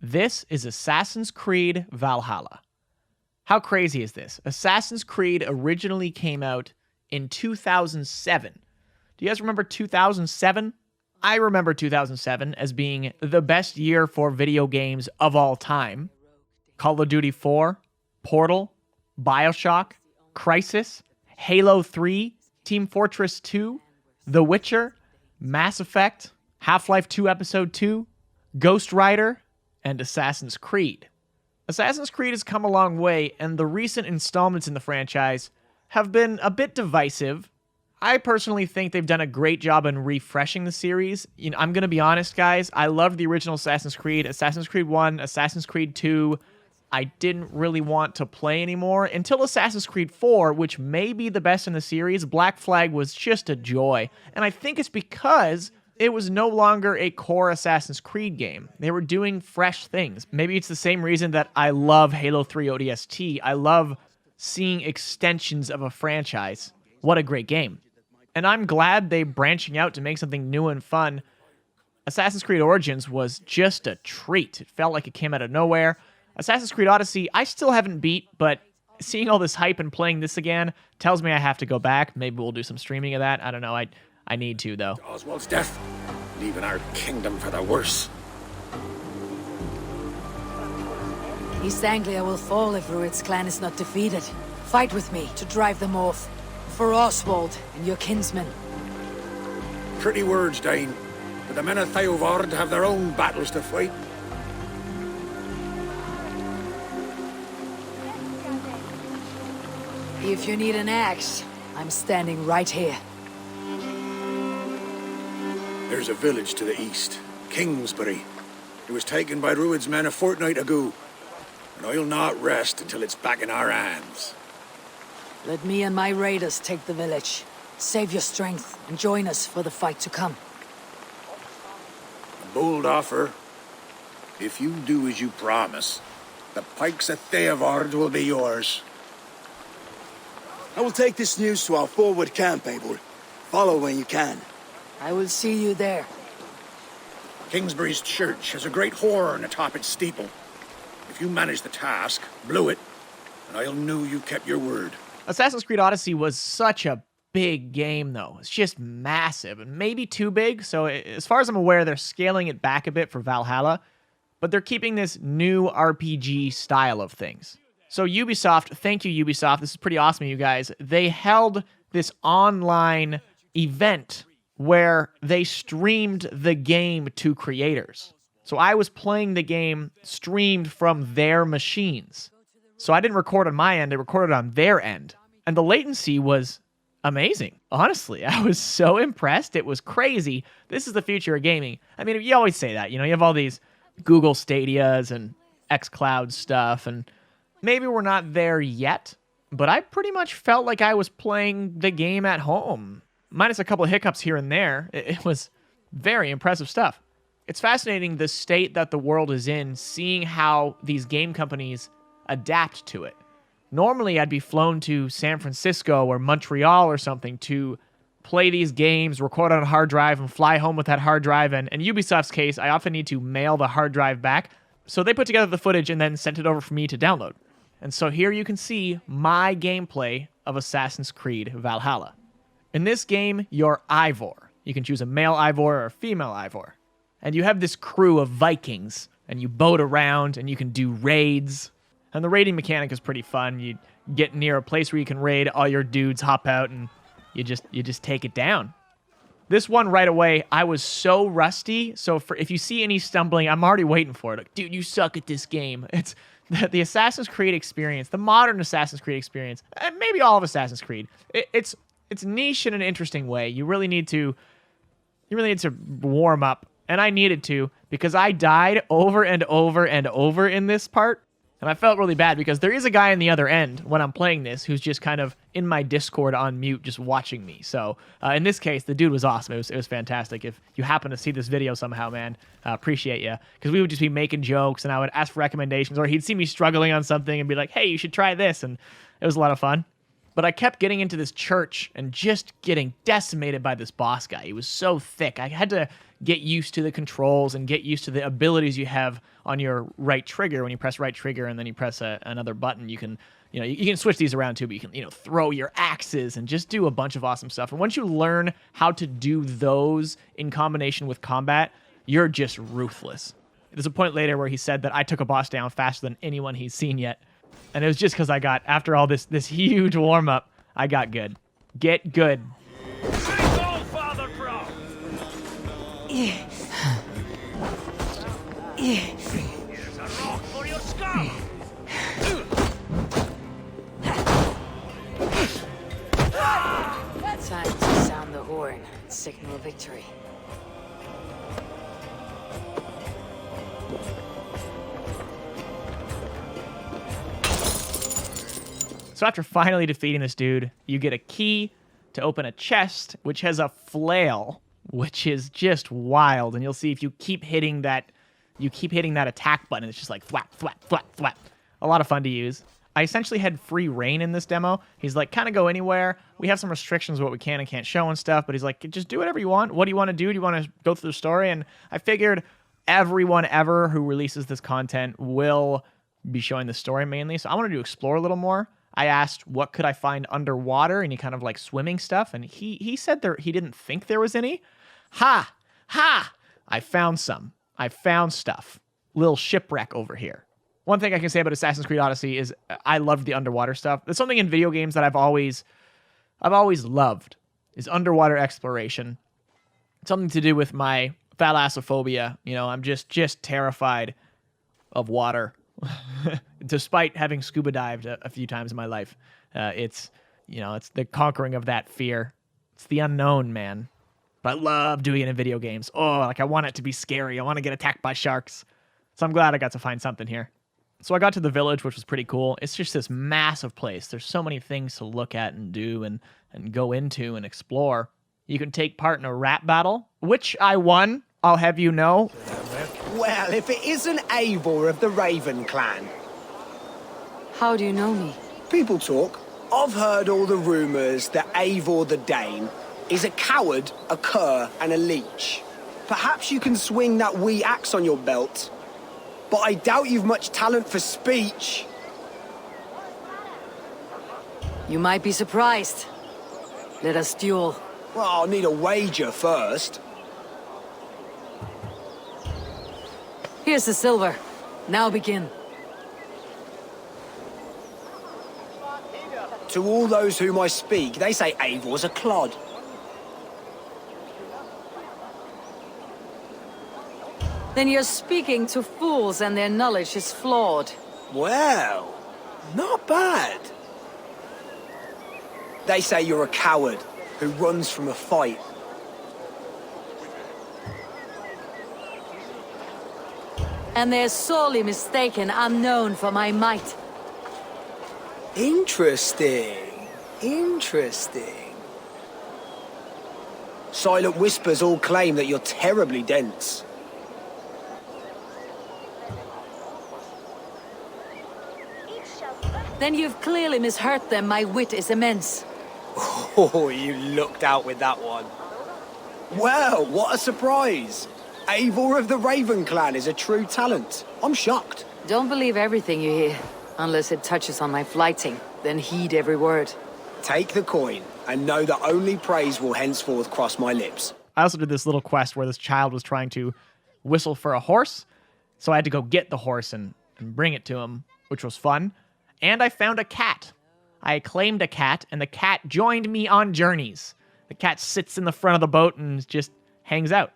This is Assassin's Creed Valhalla. How crazy is this? Assassin's Creed originally came out in 2007. Do you guys remember 2007? I remember 2007 as being the best year for video games of all time. Call of Duty 4, Portal, BioShock, Crysis, Halo 3, Team Fortress 2, The Witcher, Mass Effect, Half-Life 2 Episode 2, Ghost Rider, and Assassin's Creed. Assassin's Creed has come a long way, and the recent installments in the franchise have been a bit divisive. I personally think they've done a great job in refreshing the series. I'm going to be honest, guys. I loved the original Assassin's Creed 1, Assassin's Creed 2. I didn't really want to play anymore until Assassin's Creed 4, which may be the best in the series. Black Flag was just a joy, and I think it's because it was no longer a core Assassin's Creed game. They were doing fresh things. Maybe it's the same reason that I love Halo 3 ODST. I love seeing extensions of a franchise. What a great game. And I'm glad they're branching out to make something new and fun. Assassin's Creed Origins was just a treat. It felt like it came out of nowhere. Assassin's Creed Odyssey, I still haven't beat, but seeing all this hype and playing this again tells me I have to go back. Maybe we'll do some streaming of that. I don't know. I need to, though. Oswald's death, leaving our kingdom for the worse. East Anglia will fall if Rued's clan is not defeated. Fight with me to drive them off. For Oswald and your kinsmen. Pretty words, Dane. But the men of Theovard have their own battles to fight. If you need an axe, I'm standing right here. There's a village to the east, Kingsbury. It was taken by Rued's men a fortnight ago, and I'll not rest until it's back in our hands. Let me and my raiders take the village. Save your strength and join us for the fight to come. A bold offer. If you do as you promise, the pikes of Theovard will be yours. I will take this news to our forward camp, Abel. Follow when you can. I will see you there. Kingsbury's church has a great horn atop its steeple. If you manage the task, blow it, and I'll know you kept your word. Assassin's Creed Odyssey was such a big game, though. It's just massive, and maybe too big, so as far as I'm aware, they're scaling it back a bit for Valhalla, but they're keeping this new RPG style of things. So Ubisoft, thank you, Ubisoft. This is pretty awesome, you guys. They held this online event where they streamed the game to creators. So I was playing the game streamed from their machines. So I didn't record on my end, I recorded on their end. And the latency was amazing. Honestly, I was so impressed. It was crazy. This is the future of gaming. I mean, you always say that, you have all these Google Stadias and xCloud stuff, and maybe we're not there yet, but I pretty much felt like I was playing the game at home. Minus a couple of hiccups here and there. It was very impressive stuff. It's fascinating the state that the world is in, seeing how these game companies adapt to it. Normally, I'd be flown to San Francisco or Montreal or something to play these games, record on a hard drive, and fly home with that hard drive. And in Ubisoft's case, I often need to mail the hard drive back. So they put together the footage and then sent it over for me to download. And so here you can see my gameplay of Assassin's Creed Valhalla. In this game, you're Ivor. You can choose a male Ivor or a female Ivor. And you have this crew of Vikings, and you boat around, and you can do raids. And the raiding mechanic is pretty fun. You get near a place where you can raid, all your dudes hop out, and you just take it down. This one right away, I was so rusty, so if you see any stumbling, I'm already waiting for it. Like, dude, you suck at this game. It's the Assassin's Creed experience, the modern Assassin's Creed experience, and maybe all of Assassin's Creed. It's niche in an interesting way. You really need to warm up, and I needed to because I died over and over and over in this part, and I felt really bad because there is a guy on the other end when I'm playing this who's just kind of in my Discord on mute, just watching me. So in this case, the dude was awesome. It was fantastic. If you happen to see this video somehow, man, appreciate you, because we would just be making jokes, and I would ask for recommendations, or he'd see me struggling on something and be like, "Hey, you should try this," and it was a lot of fun. But I kept getting into this church and just getting decimated by this boss guy. He was so thick. I had to get used to the controls and get used to the abilities you have on your right trigger. When you press right trigger and then you press another button, you can, you can switch these around too, but you can, throw your axes and just do a bunch of awesome stuff. And once you learn how to do those in combination with combat, you're just ruthless. There's a point later where he said that I took a boss down faster than anyone he's seen yet. And it was just because I got, after all this huge warm-up, I got good. Get good. Father Crow. Yeah. Here's a rock for your skull. Time to sound the horn and signal victory. So after finally defeating this dude, you get a key to open a chest, which has a flail, which is just wild. And you'll see if you keep hitting that attack button, it's just like thwap, thwap, thwap, thwap. A lot of fun to use. I essentially had free reign in this demo. He's like, kind of go anywhere. We have some restrictions what we can and can't show and stuff, but he's like, just do whatever you want. What do you want to do? Do you want to go through the story? And I figured everyone ever who releases this content will be showing the story mainly. So I wanted to explore a little more. I asked, what could I find underwater? Any kind of like swimming stuff. And he said he didn't think there was any. Ha! I found some. I found stuff. Little shipwreck over here. One thing I can say about Assassin's Creed Odyssey is I loved the underwater stuff. There's something in video games that I've always loved is underwater exploration. Something to do with my thalassophobia. I'm just terrified of water. Despite having scuba dived a few times in my life, it's the conquering of that fear. It's the unknown, man. But I love doing it in video games. Oh, like I want it to be scary. I want to get attacked by sharks. So I'm glad I got to find something here. So I got to the village, which was pretty cool. It's just this massive place. There's so many things to look at and do and go into and explore. You can take part in a rap battle, which I won, I'll have you know. Well, if it isn't Eivor of the Raven clan. How do you know me? People talk. I've heard all the rumours that Eivor the Dane is a coward, a cur, and a leech. Perhaps you can swing that wee axe on your belt. But I doubt you've much talent for speech. You might be surprised. Let us duel. Well, I'll need a wager first. Here's the silver. Now begin. To all those whom I speak, they say Eivor's a clod. Then you're speaking to fools and their knowledge is flawed. Well, not bad. They say you're a coward who runs from a fight. And they're sorely mistaken. I'm known for my might. Interesting. Interesting. Silent whispers all claim that you're terribly dense. Then you've clearly misheard them. My wit is immense. Oh, you looked out with that one. Well, what a surprise. Eivor of the Raven clan is a true talent. I'm shocked. Don't believe everything you hear, unless it touches on my flighting. Then heed every word. Take the coin, and know that only praise will henceforth cross my lips. I also did this little quest where this child was trying to whistle for a horse. So I had to go get the horse and bring it to him, which was fun. And I found a cat. I claimed a cat, and the cat joined me on journeys. The cat sits in the front of the boat and just hangs out.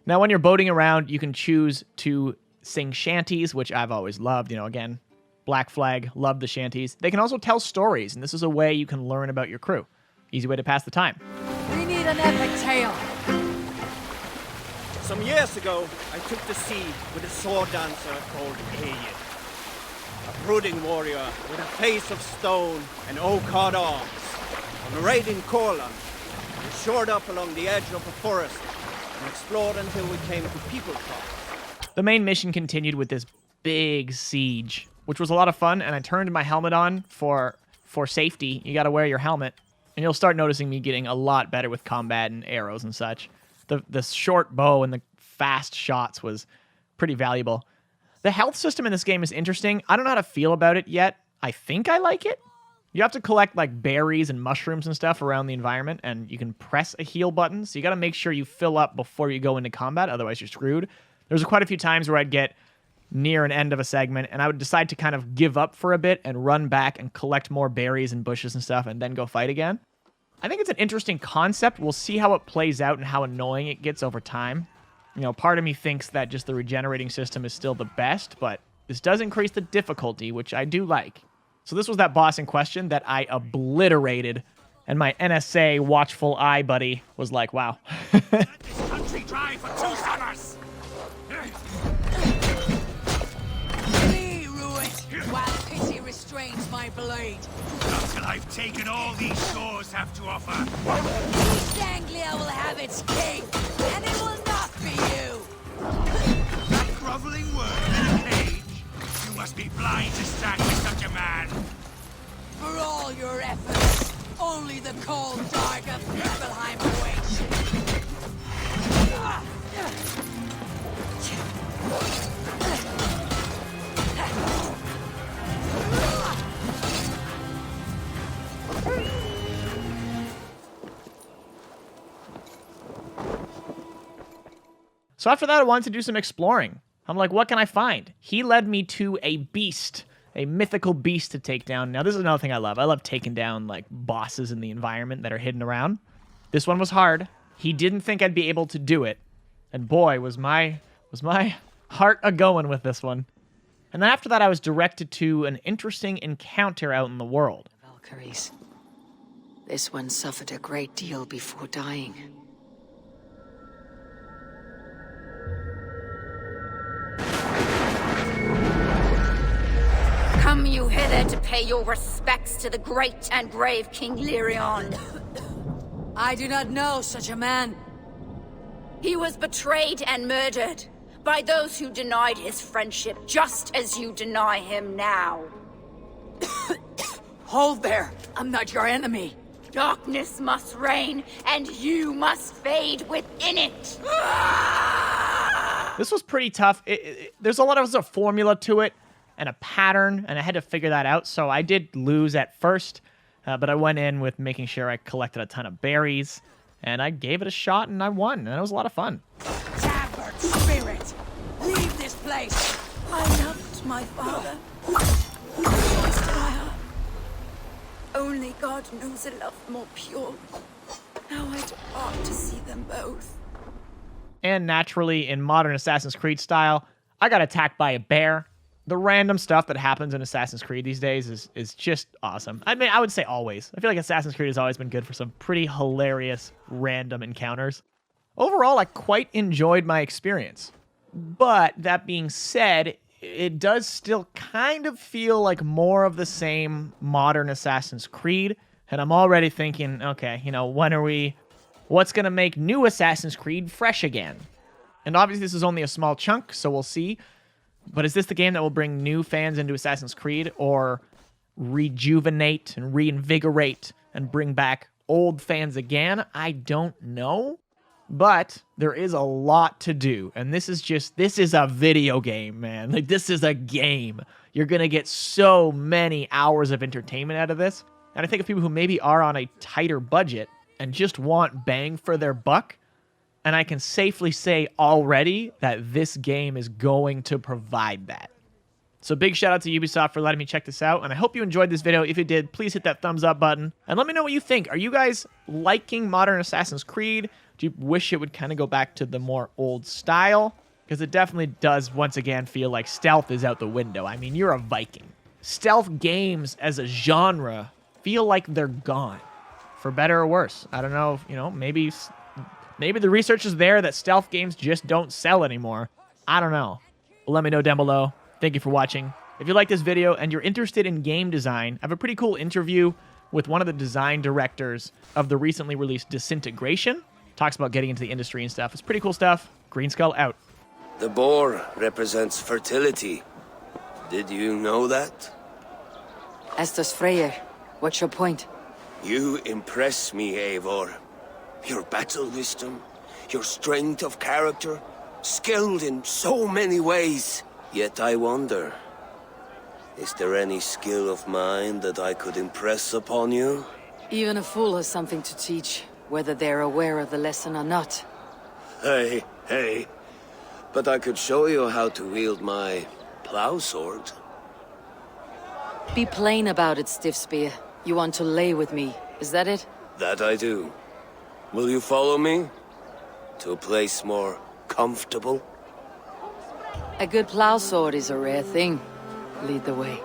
Now, when you're boating around, you can choose to sing shanties, which I've always loved. Again, Black Flag, love the shanties. They can also tell stories, and this is a way you can learn about your crew. Easy way to pass the time. We need an epic tale. Some years ago, I took the sea with a sword dancer called Aegir. A brooding warrior with a face of stone and oak-hard arms. On a raid in Courland, we shored up along the edge of a forest and explored until we came to People Top. The main mission continued with this big siege, which was a lot of fun, and I turned my helmet on for safety. You gotta wear your helmet, and you'll start noticing me getting a lot better with combat and arrows and such. The short bow and the fast shots was pretty valuable. The health system in this game is interesting. I don't know how to feel about it yet. I think I like it. You have to collect like berries and mushrooms and stuff around the environment, and you can press a heal button. So you got to make sure you fill up before you go into combat, otherwise you're screwed. There's quite a few times where I'd get near an end of a segment, and I would decide to kind of give up for a bit and run back and collect more berries and bushes and stuff, and then go fight again. I think it's an interesting concept. We'll see how it plays out and how annoying it gets over time. You know, part of me thinks that just the regenerating system is still the best, but this does increase the difficulty, which I do like. So this was that boss in question that I obliterated, and my NSA watchful eye buddy was like, wow. Let this country dry for 2 summers! Me, Ruit, while pity restrains my blade. Not till I've taken all these shores have to offer. East Anglia will have its king, and it will not be you. That groveling worm in a cage? You must be blind to stand with such a man. For all your efforts, only the cold dark of Niflheim awaits you. So after that, I wanted to do some exploring. I'm like, what can I find? He led me to a beast, a mythical beast to take down. Now, this is another thing I love. I love taking down, like, bosses in the environment that are hidden around. This one was hard. He didn't think I'd be able to do it. And boy, was my heart a-going with this one. And then after that, I was directed to an interesting encounter out in the world. Valkyries. This one suffered a great deal before dying. Come you hither to pay your respects to the great and brave King Lyrion. I do not know such a man. He was betrayed and murdered by those who denied his friendship, just as you deny him now. Hold there. I'm not your enemy. Darkness must reign, and you must fade within it. This was pretty tough. There's a lot of a formula to it and a pattern, and I had to figure that out. So I did lose at first, but I went in with making sure I collected a ton of berries, and I gave it a shot, and I won, and it was a lot of fun. Tavern spirit, leave this place. I loved my father. Lost in my heart. Only God knows a love more pure. Now I depart to see them both. And naturally, in modern Assassin's Creed style, I got attacked by a bear. The random stuff that happens in Assassin's Creed these days is just awesome. I mean, I would say always. I feel like Assassin's Creed has always been good for some pretty hilarious random encounters. Overall, I quite enjoyed my experience. But that being said, it does still kind of feel like more of the same modern Assassin's Creed. And I'm already thinking, okay, you know, what's going to make new Assassin's Creed fresh again? And obviously this is only a small chunk, so we'll see. But is this the game that will bring new fans into Assassin's Creed, or rejuvenate and reinvigorate and bring back old fans again? I don't know. But there is a lot to do. And this is a video game, man. Like, this is a game. You're going to get so many hours of entertainment out of this. And I think of people who maybe are on a tighter budget and just want bang for their buck. And I can safely say already that this game is going to provide that. So big shout out to Ubisoft for letting me check this out. And I hope you enjoyed this video. If you did, please hit that thumbs up button. And let me know what you think. Are you guys liking modern Assassin's Creed? Do you wish it would kind of go back to the more old style? Because it definitely does, once again, feel like stealth is out the window. I mean, you're a Viking. Stealth games as a genre feel like they're gone. For better or worse. I don't know, you know, maybe the research is there that stealth games just don't sell anymore. I don't know. Well, let me know down below. Thank you for watching. If you like this video and you're interested in game design, I have a pretty cool interview with one of the design directors of the recently released Disintegration. Talks about getting into the industry and stuff. It's pretty cool stuff. Greenskull out. The boar represents fertility. Did you know that? As does Freyr. What's your point? You impress me, Eivor. Your battle wisdom, your strength of character, skilled in so many ways. Yet I wonder, is there any skill of mine that I could impress upon you? Even a fool has something to teach, whether they're aware of the lesson or not. Hey. But I could show you how to wield my plow sword. Be plain about it, Stiff Spear. You want to lay with me, is that it? That I do. Will you follow me? To a place more comfortable? A good plow sword is a rare thing. Lead the way.